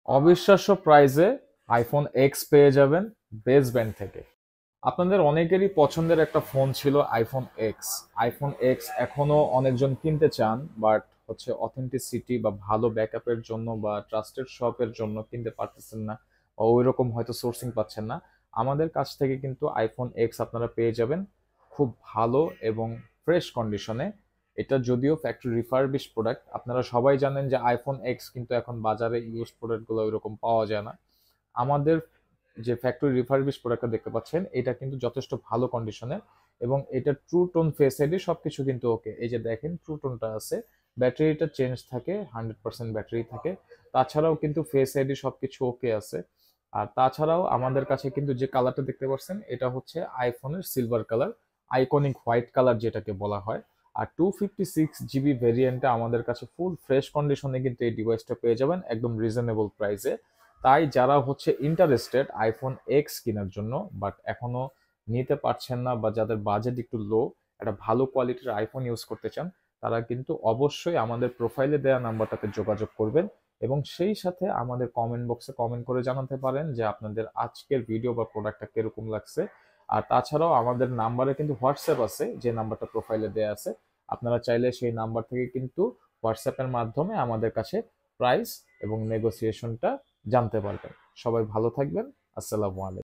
অবিশ্বাস্য প্রাইজে iPhone x পেয়ে যাবেন বেস ব্যান্ড থেকে। আপনাদের অনেকেরই পছন্দের একটা ফোন ছিল আইফোন এক্স। আইফোন এক্স এখনো অনেকজন কিনতে চান, বাট হচ্ছে অথেন্টিসিটি বা ভালো ব্যাকআপের জন্য বা ট্রাস্টেড শপের জন্য কিনতে পারতেছেন না, বা ওই রকম হয়তো সোর্সিং পাচ্ছেন না। আমাদের কাছ থেকে কিন্তু আইফোন এক্স আপনারা পেয়ে যাবেন খুব ভালো এবং ফ্রেশ কন্ডিশনে। এটা যদিও ফ্যাক্টরি রিফারবিশ প্রোডাক্ট, আপনারা সবাই জানেন যে আইফোন এক্স কিন্তু এখন বাজারে ইউজ প্রোডাক্টগুলো ওইরকম পাওয়া যায় না। আমাদের যে ফ্যাক্টরি রিফারবিশ প্রোডাক্টটা দেখতে পাচ্ছেন, এটা কিন্তু যথেষ্ট ভালো কন্ডিশনে, এবং এটা ট্রু টোন ফেস আইডি সবকিছু কিন্তু ওকে। এই যে দেখেন ট্রু টোনটা আছে, ব্যাটারিটা চেঞ্জ থাকে, 100% ব্যাটারি থাকে। তাছাড়াও কিন্তু ফেস আইডি সবকিছু ওকে আছে। আর তাছাড়াও আমাদের কাছে কিন্তু যে কালারটা দেখতে পাচ্ছেন, এটা হচ্ছে আইফোনের silver colour, iconic white colour যেটাকে বলা হয়। আর 256 জিবি ভেরিয়েন্টে আমাদের কাছে ফুল ফ্রেশ কন্ডিশনে কিন্তু এই ডিভাইসটা পেয়ে যাবেন একদম রিজনেবল প্রাইসে। তাই যারা হচ্ছে ইন্টারেস্টেড আইফোন এক্স কেনার জন্য, বাট এখনো নিতে পারছেন না, বা যাদের বাজেট একটু লো, একটা ভালো কোয়ালিটির আইফোন ইউজ করতে চান, তারা কিন্তু অবশ্যই আমাদের প্রোফাইলে দেওয়া নাম্বারটাতে যোগাযোগ করবেন, এবং সেই সাথে আমাদের কমেন্ট বক্সে কমেন্ট করে জানাতে পারেন যে আপনাদের আজকের ভিডিও বা প্রোডাক্টটা কিরকম লাগছে। আর তাছাড়াও আমাদের নাম্বারে কিন্তু হোয়াটসঅ্যাপ আছে, যে নাম্বারটা প্রোফাইলে দেওয়া আছে। আপনারা চাইলে সেই নাম্বার থেকে কিন্তু হোয়াটসঅ্যাপের মাধ্যমে আমাদের কাছে প্রাইস এবং নেগোসিয়েশনটা জানতে পারবেন। সবাই ভালো থাকবেন। আসসালামু আলাইকুম।